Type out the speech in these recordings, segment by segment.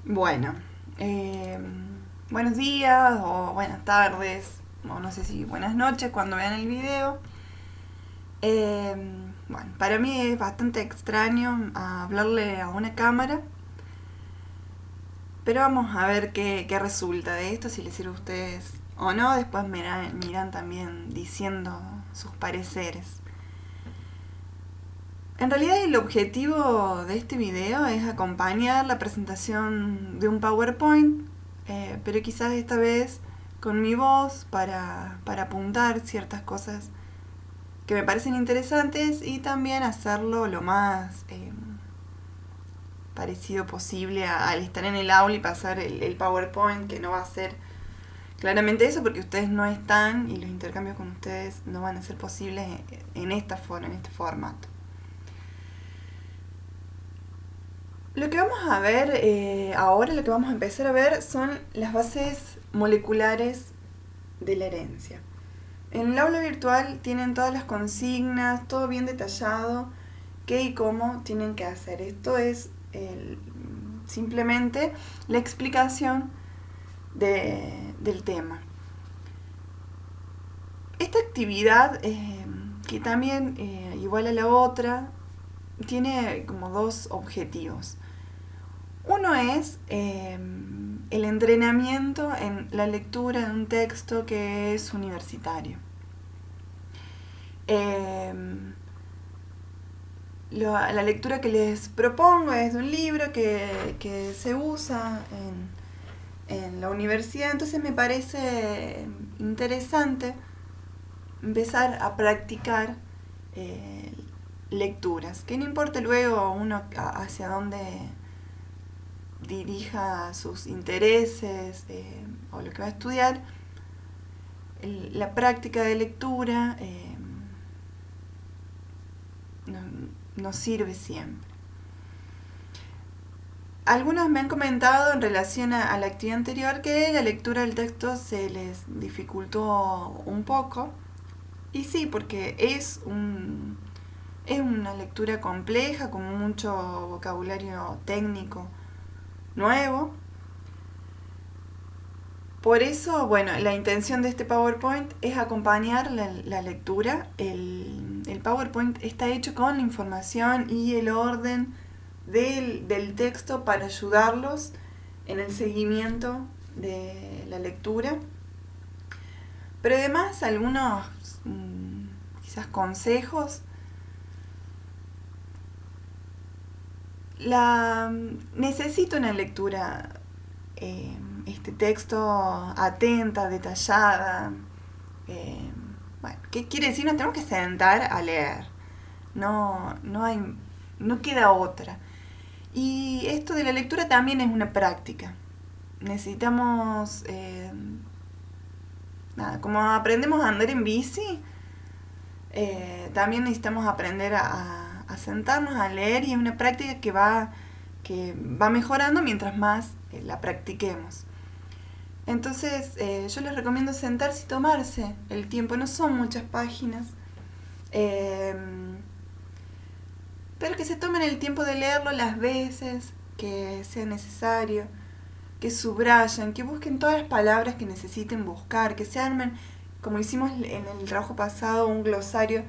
Bueno, eh, buenos días o buenas tardes, o no sé si buenas noches cuando vean el video. Eh, bueno, para mí es bastante extraño hablarle a una cámara, pero vamos a ver qué resulta de esto, si les sirve a ustedes o no. Después me irán también diciendo sus pareceres. En realidad el objetivo de este video es acompañar la presentación de un PowerPoint, pero quizás esta vez con mi voz para apuntar ciertas cosas que me parecen interesantes y también hacerlo lo más parecido posible al estar en el aula y pasar el PowerPoint, que no va a ser claramente eso porque ustedes no están y los intercambios con ustedes no van a ser posibles en esta forma, en este formato. Lo que vamos a ver ahora, lo que vamos a empezar a ver son las bases moleculares de la herencia. En el aula virtual tienen todas las consignas, todo bien detallado, qué y cómo tienen que hacer. Esto es simplemente la explicación del tema. Esta actividad, que también, igual a la otra, tiene como dos objetivos. Uno es el entrenamiento en la lectura de un texto que es universitario. Eh, la lectura que les propongo es de un libro que se usa en la universidad, entonces me parece interesante empezar a practicar eh, lecturas, que no importa luego uno hacia dónde dirija sus intereses o lo que va a estudiar, la práctica de lectura nos sirve siempre. Algunos me han comentado en relación a la actividad anterior que la lectura del texto se les dificultó un poco. Y sí, porque es una lectura compleja, con mucho vocabulario técnico nuevo. Por eso, bueno, la intención de este PowerPoint es acompañar la lectura. El PowerPoint está hecho con la información y el orden del texto para ayudarlos en el seguimiento de la lectura. Pero además algunos quizás consejos. Necesito una lectura, este texto atenta, detallada. eh, bueno, ¿qué quiere decir? Nos tenemos que sentar a leer. No queda otra. Y esto de la lectura también es una práctica. Necesitamos, nada, como aprendemos a andar en bici, también necesitamos aprender a sentarnos a leer, y es una práctica que va mejorando mientras más la practiquemos. Entonces, yo les recomiendo sentarse y tomarse el tiempo. No son muchas páginas, eh, pero que se tomen el tiempo de leerlo las veces que sea necesario, que subrayen, que busquen todas las palabras que necesiten buscar, que se armen, como hicimos en el trabajo pasado, un glosario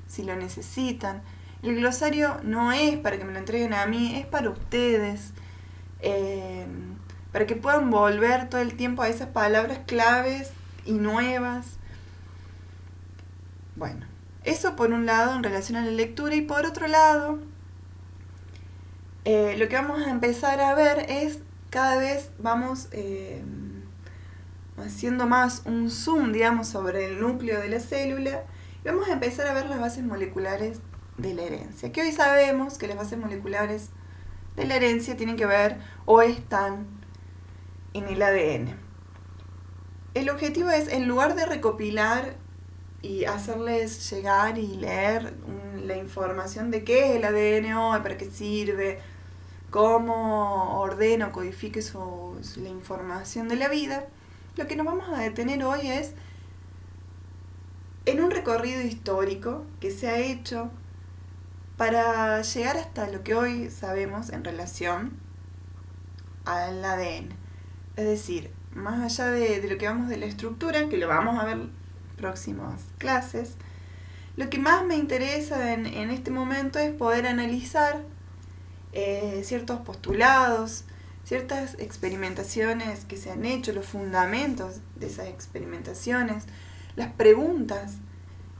si lo necesitan. El glosario no es para que me lo entreguen a mí, es para ustedes, eh, para que puedan volver todo el tiempo a esas palabras claves y nuevas. Bueno, eso por un lado en relación a la lectura, y por otro lado, lo que vamos a empezar a ver es cada vez vamos haciendo más un zoom, digamos, sobre el núcleo de la célula, y vamos a empezar a ver las bases moleculares de la herencia. Que hoy sabemos que las bases moleculares de la herencia tienen que ver o están en el ADN. El objetivo es, en lugar de recopilar y hacerles llegar y leer la información de qué es el ADN hoy, para qué sirve, cómo ordena o codifique la información de la vida, lo que nos vamos a detener hoy es en un recorrido histórico que se ha hecho para llegar hasta lo que hoy sabemos en relación al ADN. Es decir, más allá de lo que vamos de la estructura, que lo vamos a ver en próximas clases, lo que más me interesa en este momento es poder analizar ciertos postulados, ciertas experimentaciones que se han hecho, los fundamentos de esas experimentaciones, las preguntas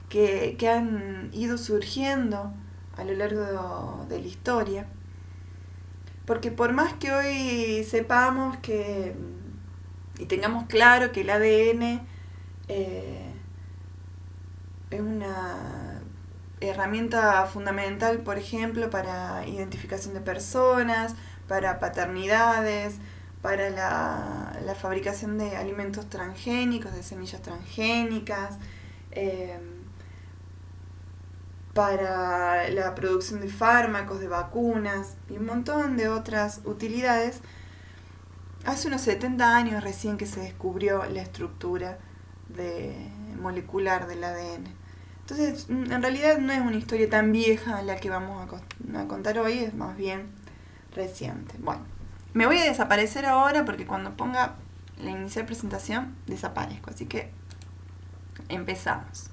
que han ido surgiendo a lo largo de la historia. Porque por más que hoy sepamos y tengamos claro que el ADN es una herramienta fundamental, por ejemplo, para identificación de personas, para paternidades, para la fabricación de alimentos transgénicos, de semillas transgénicas, para la producción de fármacos, de vacunas y un montón de otras utilidades. Hace unos 70 años recién que se descubrió la estructura molecular del ADN. Entonces, en realidad no es una historia tan vieja la que vamos a contar hoy, es más bien reciente. Bueno, me voy a desaparecer ahora porque cuando ponga la inicial presentación desaparezco, así que empezamos.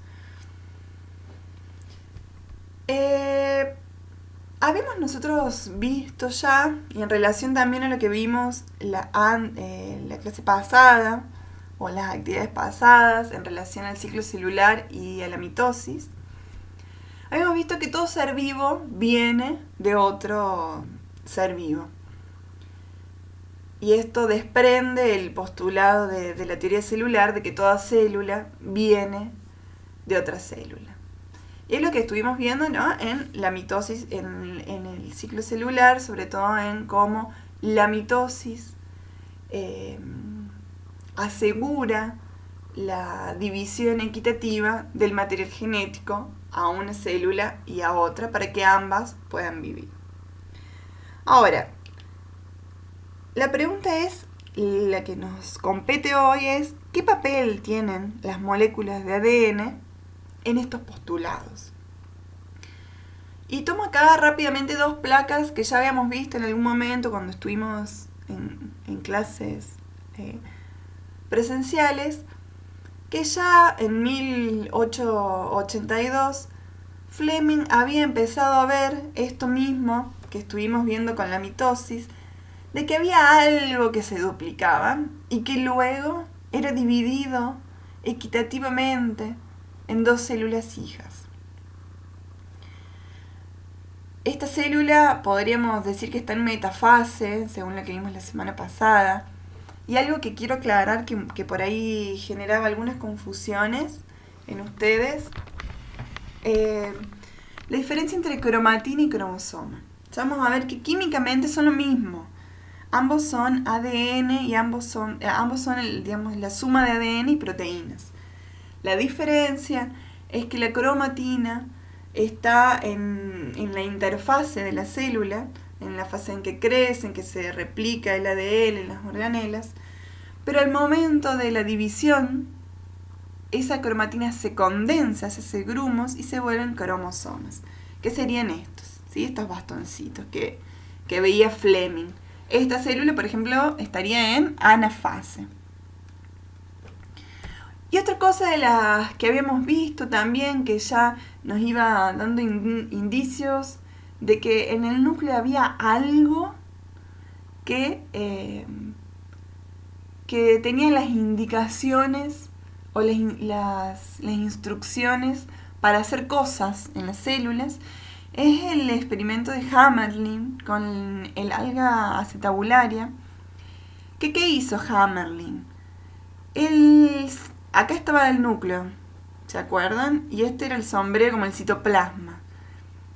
Habíamos nosotros visto ya, y en relación también a lo que vimos la clase pasada, o las actividades pasadas, en relación al ciclo celular y a la mitosis, habíamos visto que todo ser vivo viene de otro ser vivo. Y esto desprende el postulado de la teoría celular de que toda célula viene de otra célula. Y es lo que estuvimos viendo, ¿no?, en la mitosis, en el ciclo celular, sobre todo en cómo la mitosis asegura la división equitativa del material genético a una célula y a otra para que ambas puedan vivir. Ahora, la pregunta es, la que nos compete hoy es, ¿qué papel tienen las moléculas de ADN en estos postulados? Y tomo acá rápidamente dos placas que ya habíamos visto en algún momento cuando estuvimos en clases presenciales, que ya en 1882 Fleming había empezado a ver esto mismo que estuvimos viendo con la mitosis, de que había algo que se duplicaba y que luego era dividido equitativamente en dos células hijas. Esta célula podríamos decir que está en metafase, según lo que vimos la semana pasada, y algo que quiero aclarar que por ahí generaba algunas confusiones en ustedes, la diferencia entre cromatina y cromosoma. Ya vamos a ver que químicamente son lo mismo. Ambos son ADN y ambos son la suma de ADN y proteínas. La diferencia es que la cromatina está en la interfase de la célula, en la fase en que crece, en que se replica el ADN en las organelas, pero al momento de la división, esa cromatina se condensa, se hace grumos y se vuelven cromosomas. ¿Qué serían estos? ¿Sí? Estos bastoncitos que veía Fleming. Esta célula, por ejemplo, estaría en anafase. Y otra cosa de las que habíamos visto también, que ya nos iba dando indicios de que en el núcleo había algo que tenía las indicaciones o las instrucciones para hacer cosas en las células, es el experimento de Hammerling con el alga acetabularia. ¿Qué hizo Hammerling? Acá estaba el núcleo, ¿se acuerdan? Y este era el sombrero como el citoplasma.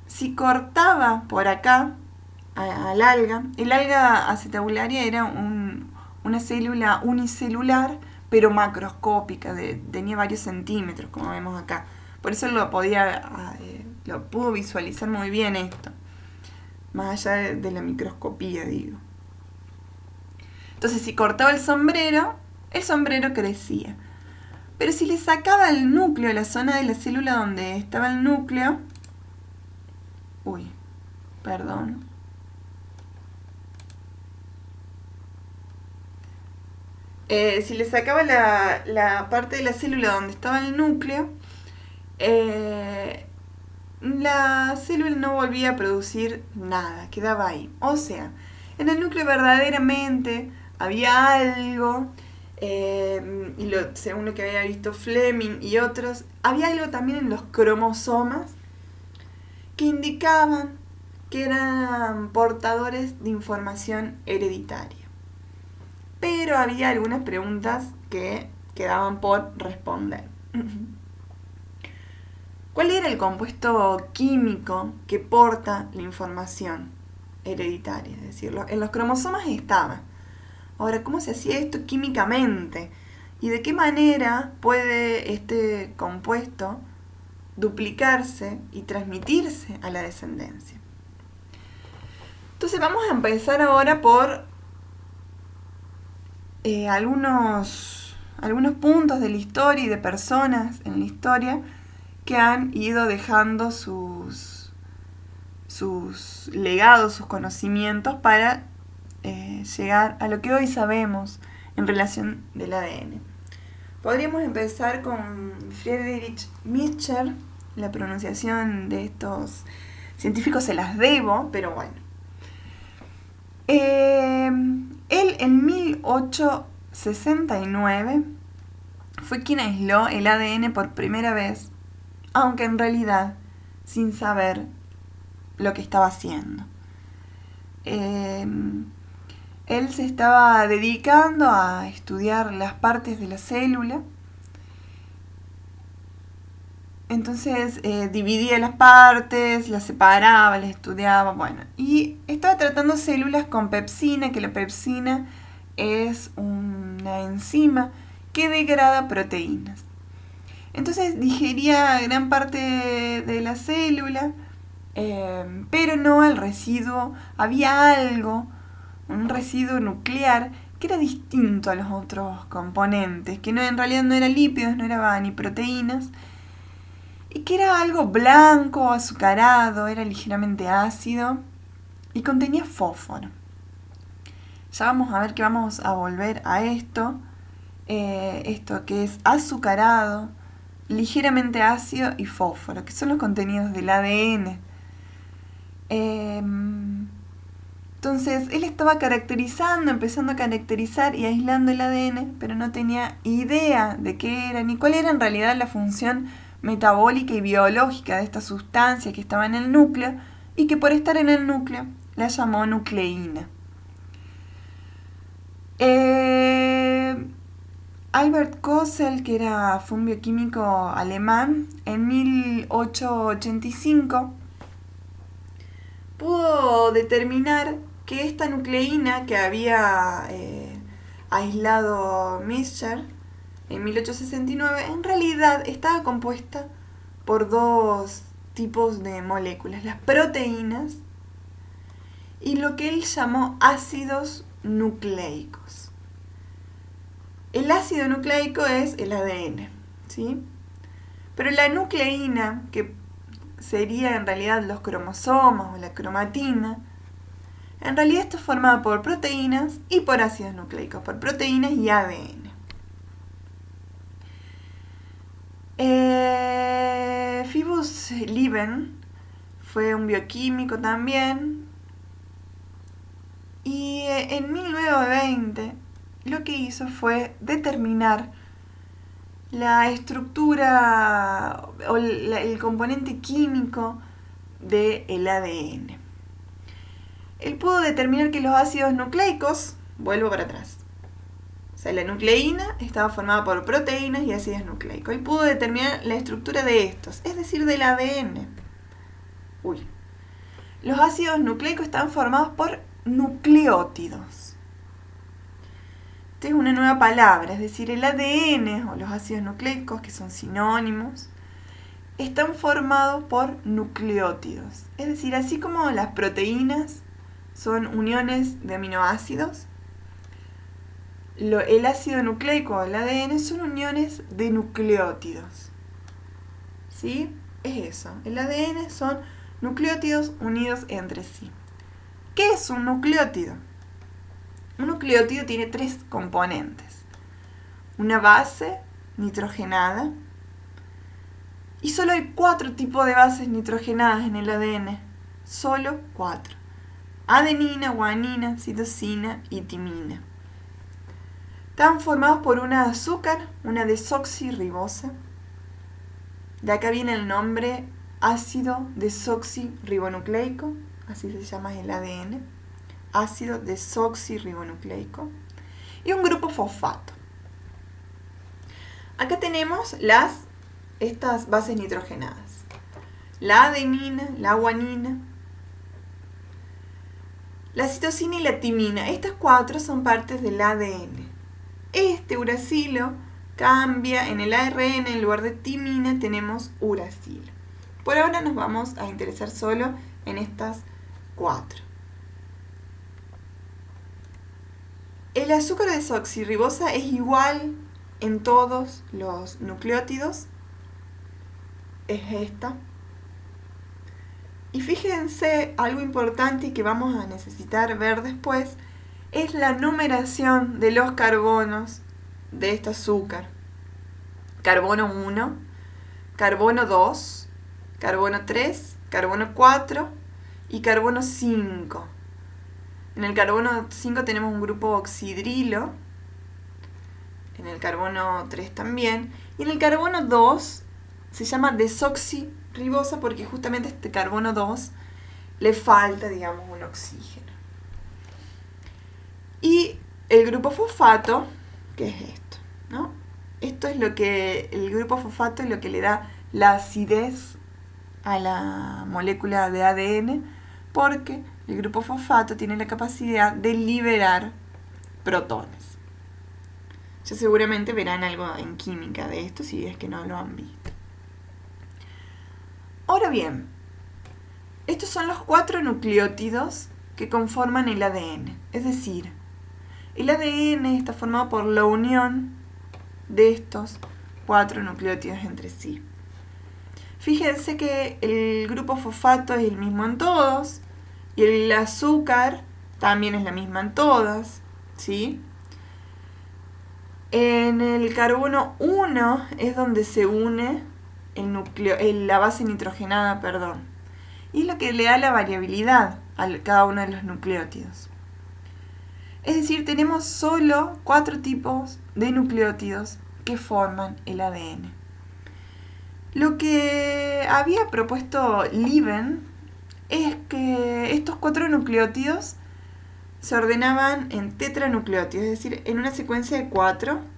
Si cortaba por acá al alga, el alga acetabularia era una célula unicelular, pero macroscópica, tenía varios centímetros, como vemos acá. Por eso lo pudo visualizar muy bien esto, más allá de la microscopía, digo. Entonces, si cortaba el sombrero crecía. Pero si le sacaba el núcleo, la zona de la célula donde estaba el núcleo, si le sacaba la parte de la célula donde estaba el núcleo, la célula no volvía a producir nada, quedaba ahí. O sea, en el núcleo verdaderamente había algo, según lo que había visto Fleming y otros, había algo también en los cromosomas que indicaban que eran portadores de información hereditaria. Pero había algunas preguntas que quedaban por responder. ¿Cuál era el compuesto químico que porta la información hereditaria? Es decir, en los cromosomas estaba. Ahora, ¿cómo se hacía esto químicamente? ¿Y de qué manera puede este compuesto duplicarse y transmitirse a la descendencia? Entonces vamos a empezar ahora por algunos puntos de la historia y de personas en la historia que han ido dejando sus legados, sus conocimientos para llegar a lo que hoy sabemos en relación del ADN. Podríamos empezar con Friedrich Miescher. La pronunciación de estos científicos se las debo, pero bueno. Él en 1869 fue quien aisló el ADN por primera vez, aunque en realidad sin saber lo que estaba haciendo. Él se estaba dedicando a estudiar las partes de la célula. Entonces dividía las partes, las separaba, las estudiaba, bueno. Y estaba tratando células con pepsina, que la pepsina es una enzima que degrada proteínas. Entonces digería gran parte de la célula, pero no el residuo. Había algo, un residuo nuclear, que era distinto a los otros componentes, que en realidad no eran lípidos, no era ni proteínas, y que era algo blanco, azucarado, era ligeramente ácido y contenía fósforo. Ya vamos a ver que vamos a volver a esto que es azucarado, ligeramente ácido y fósforo, que son los contenidos del ADN. Entonces, él estaba empezando a caracterizar y aislando el ADN, pero no tenía idea de qué era, ni cuál era en realidad la función metabólica y biológica de esta sustancia que estaba en el núcleo, y que por estar en el núcleo la llamó nucleína. Albert Kossel, que fue un bioquímico alemán, en 1885 pudo determinar que esta nucleína que había aislado Miescher en 1869 en realidad estaba compuesta por dos tipos de moléculas, las proteínas y lo que él llamó ácidos nucleicos. El ácido nucleico es el ADN, ¿sí? Pero la nucleína, que sería en realidad los cromosomas o la cromatina, en realidad esto es formado por proteínas y por ácidos nucleicos, por proteínas y ADN. Phoebus Lieben fue un bioquímico también, y en 1920 lo que hizo fue determinar la estructura o el componente químico del ADN. Él pudo determinar que los ácidos nucleicos, vuelvo para atrás, o sea, la nucleína estaba formada por proteínas y ácidos nucleicos. Él pudo determinar la estructura de estos, es decir, del ADN. Los ácidos nucleicos están formados por nucleótidos. Esta es una nueva palabra, es decir, el ADN o los ácidos nucleicos, que son sinónimos, están formados por nucleótidos. Es decir, así como las proteínas son uniones de aminoácidos, el ácido nucleico o el ADN son uniones de nucleótidos. ¿Sí? Es eso. El ADN son nucleótidos unidos entre sí. ¿Qué es un nucleótido? Un nucleótido tiene tres componentes. una base nitrogenada. Y solo hay 4 tipos de bases nitrogenadas en el ADN. Solo 4. Adenina, guanina, citosina y timina. Están formados por un azúcar, una desoxirribosa. De acá viene el nombre ácido desoxirribonucleico, así se llama el ADN. Ácido desoxirribonucleico. Y un grupo fosfato. Acá tenemos estas bases nitrogenadas. La adenina, la guanina, la citosina y la timina. Estas 4 son partes del ADN. Este uracilo cambia en el ARN, en lugar de timina tenemos uracilo. Por ahora nos vamos a interesar solo en estas 4. El azúcar desoxirribosa es igual en todos los nucleótidos. Es esta. Y fíjense, algo importante que vamos a necesitar ver después es la numeración de los carbonos de este azúcar. Carbono 1, carbono 2, carbono 3, carbono 4 y carbono 5. En el carbono 5 tenemos un grupo oxidrilo, en el carbono 3 también, y en el carbono 2 se llama desoxirribosa porque justamente a este carbono 2 le falta, digamos, un oxígeno. Y el grupo fosfato, ¿qué es esto? ¿No? Esto es lo que, el grupo fosfato es lo que le da la acidez a la molécula de ADN, porque el grupo fosfato tiene la capacidad de liberar protones. Ya seguramente verán algo en química de esto si es que no lo han visto. Ahora bien, estos son los 4 nucleótidos que conforman el ADN. Es decir, el ADN está formado por la unión de estos 4 nucleótidos entre sí. Fíjense que el grupo fosfato es el mismo en todos y el azúcar también es la misma en todas, ¿sí? En el carbono 1 es donde se une la base nitrogenada, y es lo que le da la variabilidad a cada uno de los nucleótidos. Es decir, tenemos solo 4 tipos de nucleótidos que forman el ADN. Lo que había propuesto Lieven es que estos 4 nucleótidos se ordenaban en tetranucleótidos, es decir, en una secuencia de 4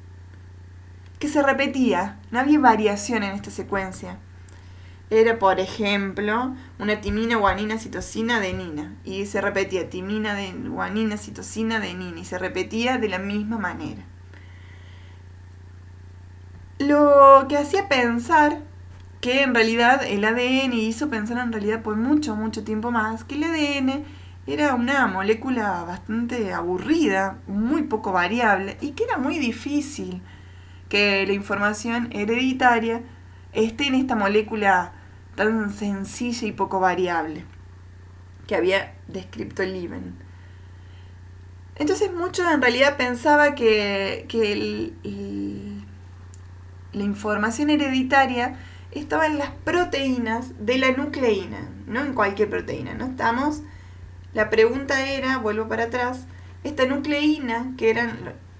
que se repetía, no había variación en esta secuencia. Era, por ejemplo, una timina, guanina, citosina, adenina. Y se repetía timina, guanina, citosina, adenina. Y se repetía de la misma manera. Lo que hacía pensar que en realidad el ADN hizo pensar en realidad por mucho tiempo más que el ADN era una molécula bastante aburrida, muy poco variable y que era muy difícil que la información hereditaria esté en esta molécula tan sencilla y poco variable que había descrito Lieven. Entonces muchos en realidad pensaba que la información hereditaria estaba en las proteínas de la nucleína, no en cualquier proteína, ¿no? La pregunta era, vuelvo para atrás, esta nucleína, que era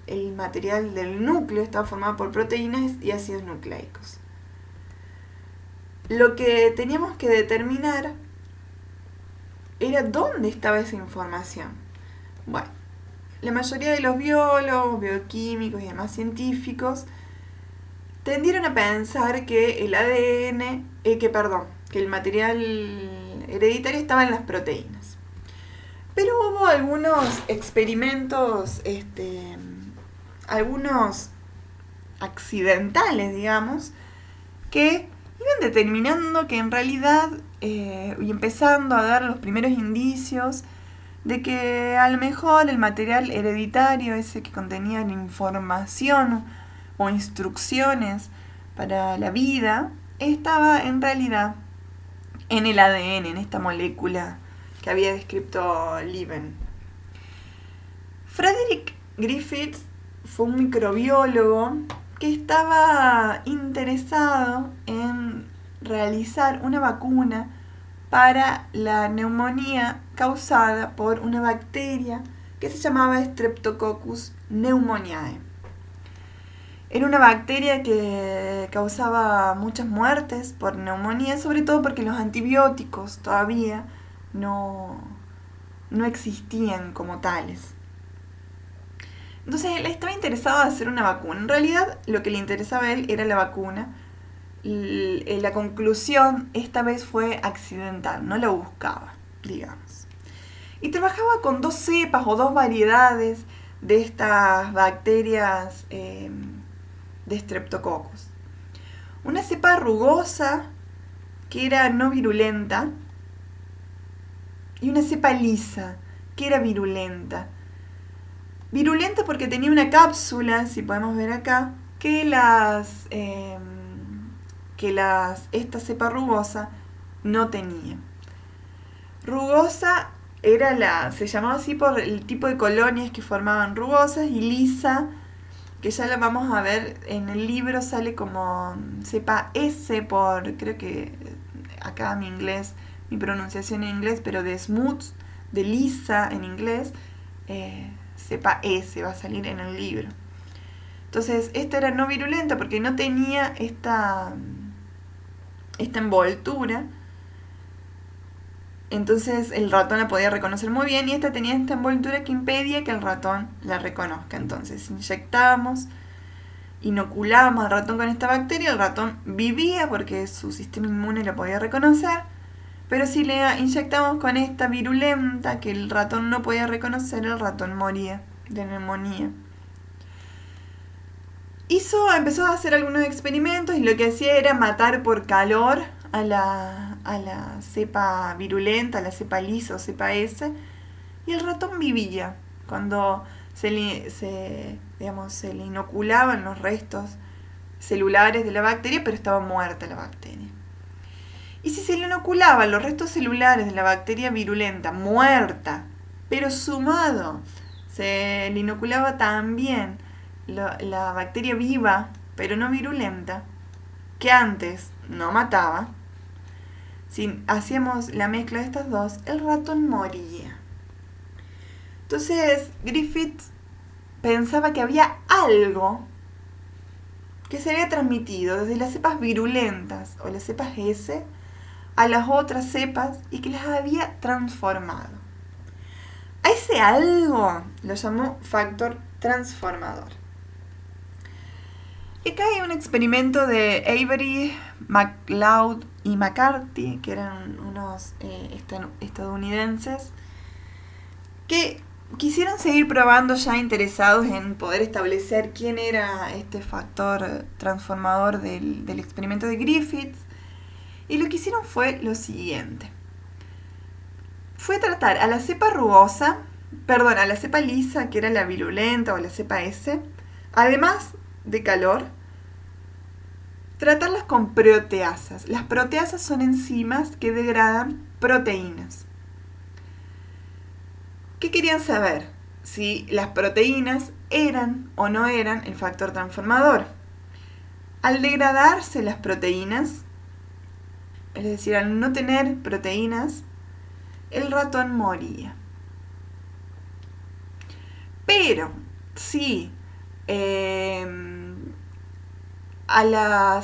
el material del núcleo, estaba formado por proteínas y ácidos nucleicos. Lo que teníamos que determinar era dónde estaba esa información. Bueno, la mayoría de los biólogos, bioquímicos y demás científicos tendieron a pensar que el ADN, que el material hereditario estaba en las proteínas. Pero hubo algunos experimentos, algunos accidentales, digamos, que iban determinando que en realidad, y empezando a dar los primeros indicios de que a lo mejor el material hereditario, ese que contenía la información o instrucciones para la vida, estaba en realidad en el ADN, en esta molécula que había descrito Lieven. Frederick Griffith fue un microbiólogo que estaba interesado en realizar una vacuna para la neumonía causada por una bacteria que se llamaba Streptococcus pneumoniae. Era una bacteria que causaba muchas muertes por neumonía, sobre todo porque los antibióticos todavía no existían como tales. Entonces él estaba interesado en hacer una vacuna. En realidad lo que le interesaba a él era la vacuna. La conclusión esta vez fue accidental, no la buscaba, digamos. Y trabajaba con 2 cepas o 2 variedades de estas bacterias de Streptococcus. Una cepa rugosa que era no virulenta y una cepa lisa que era virulenta. Virulenta porque tenía una cápsula, si podemos ver acá, que esta cepa rugosa no tenía. Rugosa se llamaba así por el tipo de colonias que formaban rugosas, y lisa, que ya la vamos a ver en el libro, sale como cepa S creo que acá mi pronunciación en inglés, pero de smooth, de lisa en inglés, cepa S va a salir en el libro. Entonces, esta era no virulenta porque no tenía esta envoltura. Entonces el ratón la podía reconocer muy bien, y esta tenía esta envoltura que impedía que el ratón la reconozca. Entonces inoculábamos al ratón con esta bacteria, el ratón vivía porque su sistema inmune la podía reconocer, pero si le inyectamos con esta virulenta que el ratón no podía reconocer, el ratón moría de neumonía. Empezó a hacer algunos experimentos, y lo que hacía era matar por calor a la cepa virulenta, a la cepa lisa o cepa S, y el ratón vivía cuando se le inoculaban los restos celulares de la bacteria, pero estaba muerta la bacteria. Y si se le inoculaban los restos celulares de la bacteria virulenta muerta, pero sumado se le inoculaba también la bacteria viva, pero no virulenta, que antes no mataba, si hacíamos la mezcla de estas dos, el ratón moría. Entonces Griffith pensaba que había algo que se había transmitido desde las cepas virulentas o las cepas S a las otras cepas y que las había transformado. A ese algo lo llamó factor transformador. Y acá hay un experimento de Avery, MacLeod y McCarthy, que eran unos estadounidenses, que quisieron seguir probando, ya interesados en poder establecer quién era este factor transformador del experimento de Griffith. Y lo que hicieron fue lo siguiente. Fue tratar a la cepa a la cepa lisa, que era la virulenta o la cepa S, además de calor, tratarlas con proteasas. Las proteasas son enzimas que degradan proteínas. ¿Qué querían saber? Si las proteínas eran o no eran el factor transformador. Al degradarse las proteínas, es decir, al no tener proteínas, el ratón moría. Pero si a la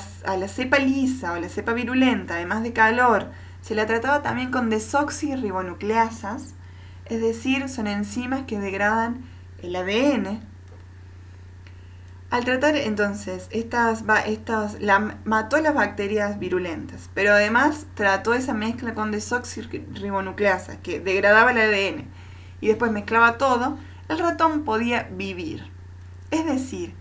cepa lisa o la cepa virulenta, además de calor, se la trataba también con desoxirribonucleasas, es decir, son enzimas que degradan el ADN. Al tratar entonces mató las bacterias virulentas, pero además trató esa mezcla con desoxirribonucleasas que degradaba el ADN y después mezclaba todo, el ratón podía vivir. Es decir,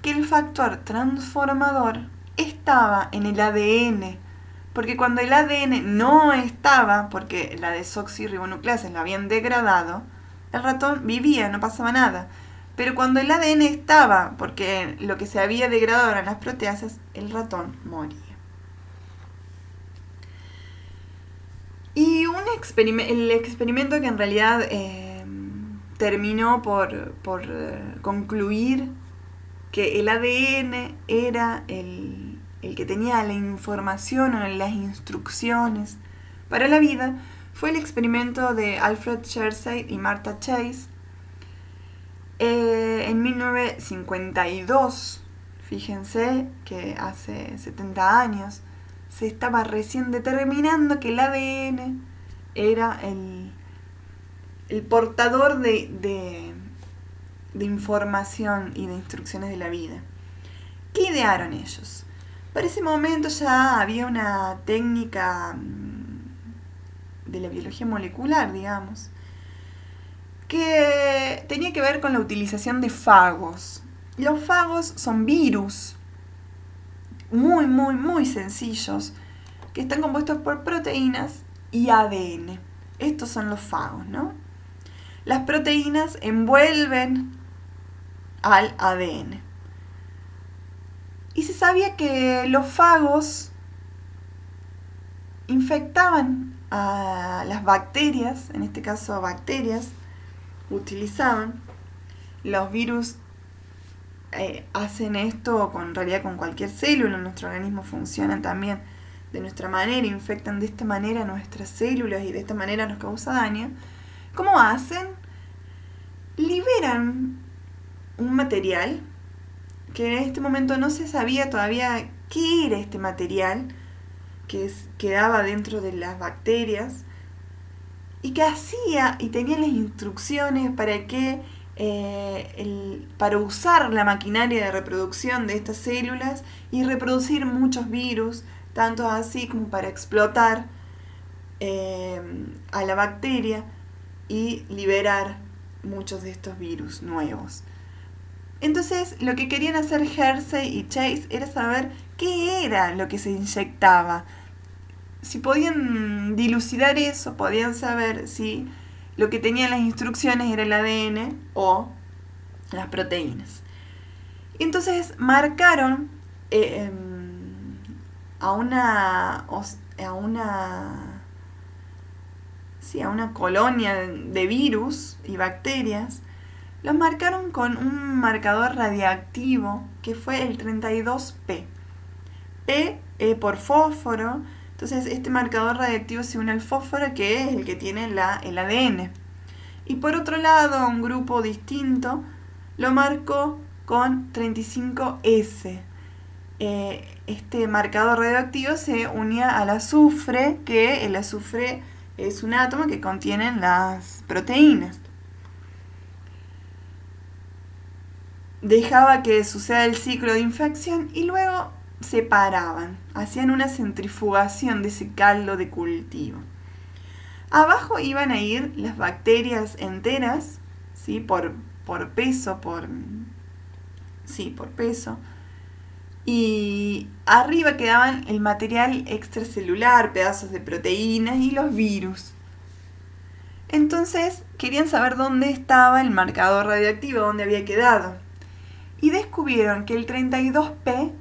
que el factor transformador estaba en el ADN, porque cuando el ADN no estaba, porque la desoxirribonucleasas lo habían degradado, el ratón vivía, no pasaba nada. Pero cuando el ADN estaba, porque lo que se había degradado eran las proteasas, el ratón moría. Y el experimento que en realidad terminó por concluir que el ADN era el que tenía la información o las instrucciones para la vida, fue el experimento de Alfred Shersey y Martha Chase en 1952. Fíjense que hace 70 años se estaba recién determinando que el ADN era el portador de información y de instrucciones de la vida. ¿Qué idearon ellos? Para ese momento ya había una técnica de la biología molecular, digamos, que tenía que ver con la utilización de fagos. Los fagos son virus muy, muy, muy sencillos que están compuestos por proteínas y ADN. Estos son los fagos, ¿no? Las proteínas envuelven al ADN. Y se sabía que los fagos infectaban a las bacterias, en este caso bacterias, utilizaban. Los virus hacen esto en realidad con cualquier célula en nuestro organismo, funcionan también de nuestra manera, infectan de esta manera nuestras células y de esta manera nos causa daño. ¿Cómo hacen? Liberan un material que en este momento no se sabía todavía qué era este material que quedaba dentro de las bacterias y que hacía y tenía las instrucciones para que para usar la maquinaria de reproducción de estas células y reproducir muchos virus, tanto así como para explotar a la bacteria y liberar muchos de estos virus nuevos. Entonces, lo que querían hacer Hersey y Chase era saber qué era lo que se inyectaba. Si podían dilucidar eso, podían saber si lo que tenían las instrucciones era el ADN o las proteínas. Y entonces marcaron a una colonia de virus y bacterias, los marcaron con un marcador radiactivo que fue el 32P. P por fósforo. Entonces este marcador radiactivo se une al fósforo, que es el que tiene el ADN. Y por otro lado, un grupo distinto lo marcó con 35S. Este marcador radioactivo se unía al azufre, que el azufre es un átomo que contiene las proteínas. Dejaba que suceda el ciclo de infección y luego separaban, hacían una centrifugación de ese caldo de cultivo. Abajo iban a ir las bacterias enteras, ¿sí? por peso, por peso. Y arriba quedaban el material extracelular, pedazos de proteínas y los virus. Entonces querían saber dónde estaba el marcador radioactivo, dónde había quedado. Y descubrieron que el 32P,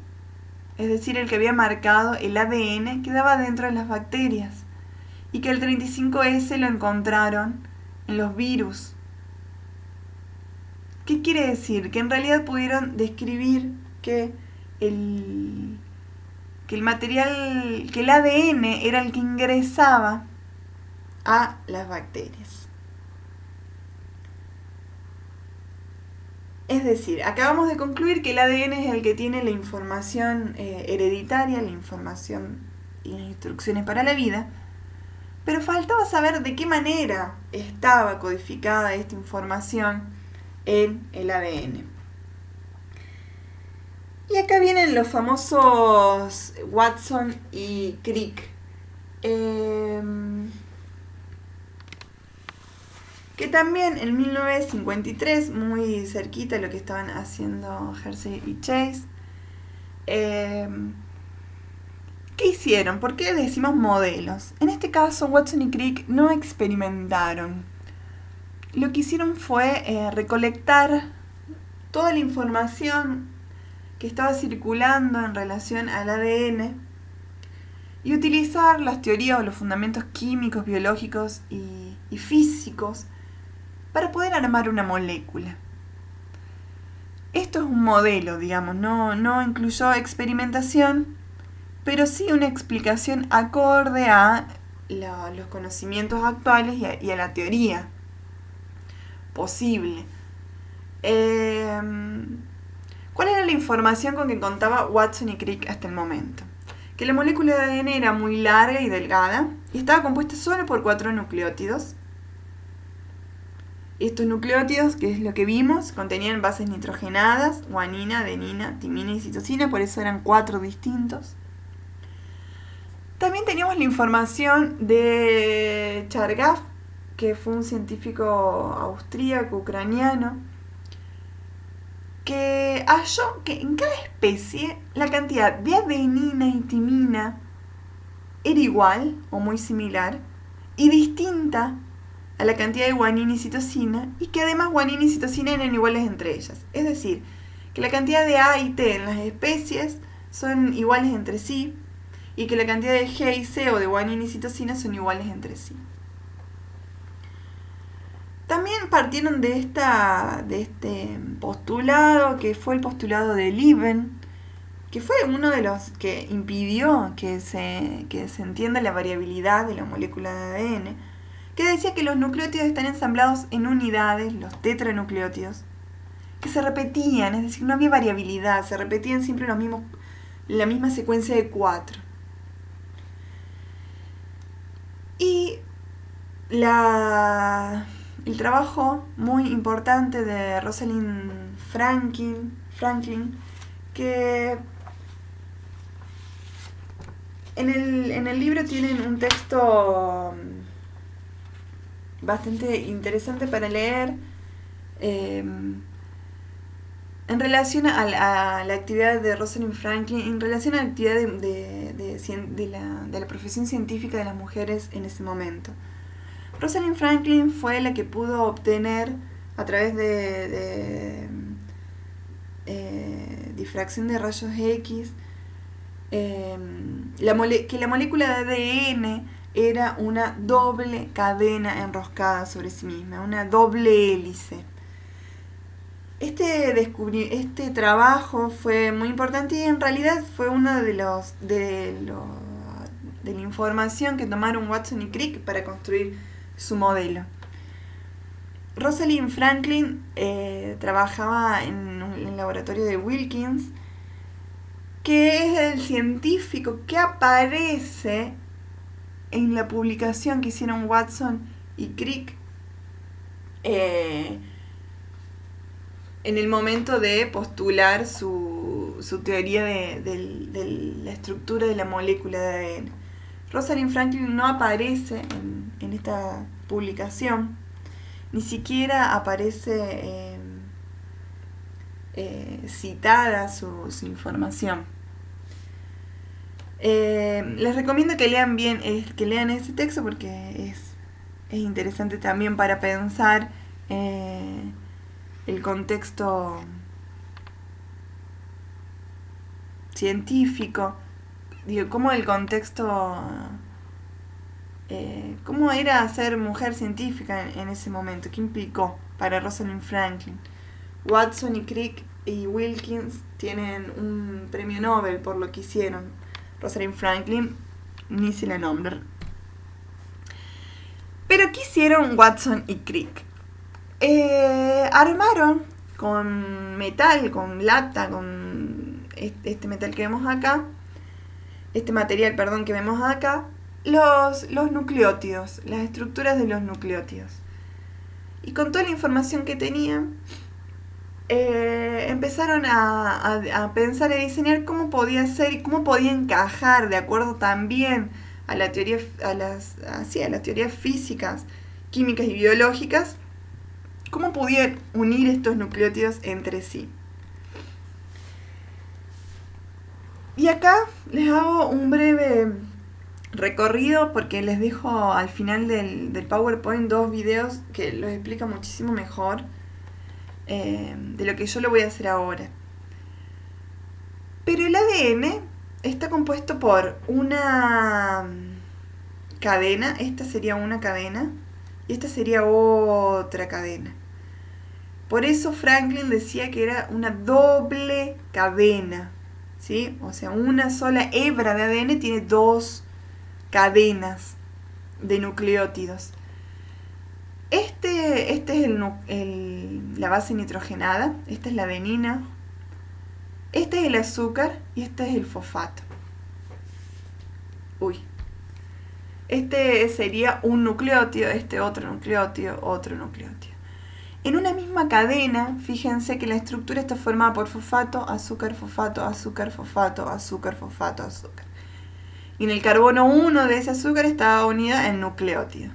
es decir, el que había marcado el ADN, quedaba dentro de las bacterias. Y que el 35S lo encontraron en los virus. ¿Qué quiere decir? Que en realidad pudieron describir que el material, que el ADN era el que ingresaba a las bacterias. Es decir, acabamos de concluir que el ADN es el que tiene la información hereditaria, la información y las instrucciones para la vida, pero faltaba saber de qué manera estaba codificada esta información en el ADN. Y acá vienen los famosos Watson y Crick, que también en 1953, muy cerquita de lo que estaban haciendo Hersey y Chase, ¿qué hicieron? ¿Por qué decimos modelos? En este caso, Watson y Crick no experimentaron. Lo que hicieron fue recolectar toda la información que estaba circulando en relación al ADN y utilizar las teorías o los fundamentos químicos, biológicos y físicos para poder armar una molécula. Esto es un modelo, digamos, no incluyó experimentación, pero sí una explicación acorde a los conocimientos actuales y a la teoría posible. ¿Cuál era la información con que contaba Watson y Crick hasta el momento? Que la molécula de ADN era muy larga y delgada y estaba compuesta solo por 4 nucleótidos. Estos nucleótidos, que es lo que vimos, contenían bases nitrogenadas, guanina, adenina, timina y citosina, por eso eran 4 distintos. También teníamos la información de Chargaff, que fue un científico austríaco, ucraniano, que halló que en cada especie la cantidad de adenina y timina era igual o muy similar y distinta a la cantidad de guanina y citosina, y que además guanina y citosina eran iguales entre ellas. Es decir, que la cantidad de A y T en las especies son iguales entre sí, y que la cantidad de G y C o de guanina y citosina son iguales entre sí. También partieron de este postulado, que fue el postulado de Lieven, que fue uno de los que impidió que se entienda la variabilidad de la molécula de ADN, que decía que los nucleótidos están ensamblados en unidades, los tetranucleótidos, que se repetían, es decir, no había variabilidad, se repetían siempre la misma secuencia de 4. Y el trabajo muy importante de Rosalind Franklin, que en el libro tienen un texto bastante interesante para leer en relación a la actividad de Rosalind Franklin, en relación a la actividad de la profesión científica de las mujeres en ese momento. Rosalind Franklin fue la que pudo obtener, a través de difracción de rayos X, que la molécula de ADN era una doble cadena enroscada sobre sí misma, una doble hélice. Este trabajo fue muy importante y en realidad fue uno de la información que tomaron Watson y Crick para construir su modelo. Rosalind Franklin trabajaba en el laboratorio de Wilkins, que es el científico que aparece en la publicación que hicieron Watson y Crick en el momento de postular su teoría de la estructura de la molécula de ADN. Rosalind Franklin no aparece en esta publicación, ni siquiera aparece citada su información. Les recomiendo que lean ese texto porque es interesante también para pensar el contexto científico, cómo el contexto, cómo era ser mujer científica en ese momento, qué implicó para Rosalind Franklin. Watson y Crick y Wilkins tienen un premio Nobel por lo que hicieron. Rosalind Franklin ni se la nombra. Pero ¿qué hicieron Watson y Crick? Armaron con metal, con lata, con este metal que vemos acá, este material, perdón, que vemos acá, los nucleótidos, las estructuras de los nucleótidos. Y con toda la información que tenían, empezaron a pensar y diseñar cómo podía ser y cómo podía encajar de acuerdo también a las teorías físicas, químicas y biológicas, cómo podían unir estos nucleótidos entre sí. Y acá les hago un breve recorrido porque les dejo al final del PowerPoint 2 videos que los explica muchísimo mejor de lo que yo lo voy a hacer ahora. Pero el ADN está compuesto por una cadena, esta sería una cadena, y esta sería otra cadena. Por eso Franklin decía que era una doble cadena, ¿sí? O sea, una sola hebra de ADN tiene dos cadenas de nucleótidos. Este es la base nitrogenada, esta es la adenina, este es el azúcar y este es el fosfato. Este sería un nucleótido, este otro nucleótido, otro nucleótido. En una misma cadena, fíjense que la estructura está formada por fosfato, azúcar, fosfato, azúcar, fosfato, azúcar, fosfato, azúcar. Y en el carbono 1 de ese azúcar está unida en nucleótido.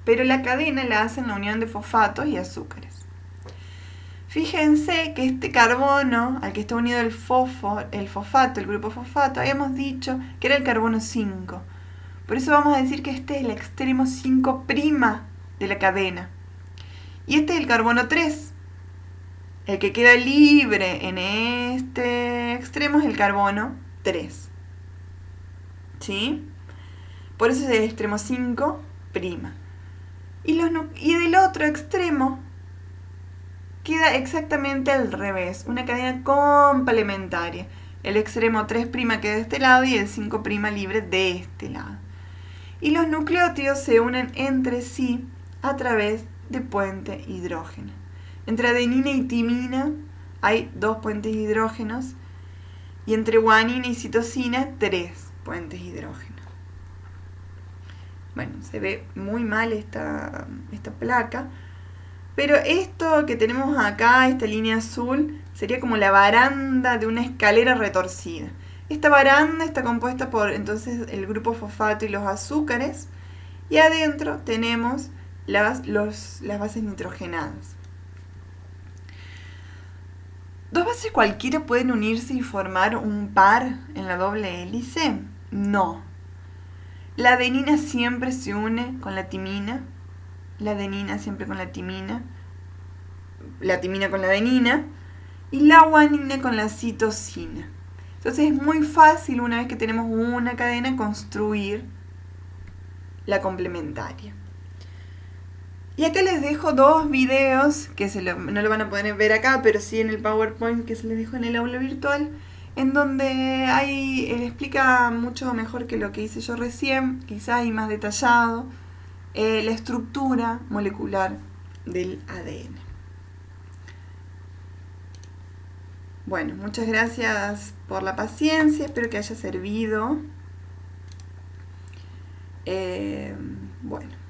Pero la cadena la hacen la unión de fosfatos y azúcares. Fíjense que este carbono al que está unido el fosfato, el grupo fosfato, habíamos dicho que era el carbono 5. Por eso vamos a decir que este es el extremo 5' de la cadena. Y este es el carbono 3. El que queda libre en este extremo es el carbono 3. ¿Sí? Por eso es el extremo 5'. Y del otro extremo queda exactamente al revés, una cadena complementaria. El extremo 3' queda de este lado y el 5' libre de este lado. Y los nucleótidos se unen entre sí a través de puente hidrógeno. Entre adenina y timina hay 2 puentes hidrógenos y entre guanina y citosina 3 puentes hidrógenos. Bueno, se ve muy mal esta placa, pero esto que tenemos acá, esta línea azul, sería como la baranda de una escalera retorcida. Esta baranda está compuesta por entonces el grupo fosfato y los azúcares, y adentro tenemos las bases nitrogenadas. ¿Dos bases cualquiera pueden unirse y formar un par en la doble hélice? No. La adenina siempre se une con la timina, la adenina siempre con la timina con la adenina, y la guanina con la citosina. Entonces es muy fácil, una vez que tenemos una cadena, construir la complementaria. Y acá les dejo 2 videos, que no lo van a poder ver acá, pero sí en el PowerPoint que se les dejo en el aula virtual, en donde él explica mucho mejor que lo que hice yo recién, quizás y más detallado, la estructura molecular del ADN. Bueno, muchas gracias por la paciencia, espero que haya servido. Bueno.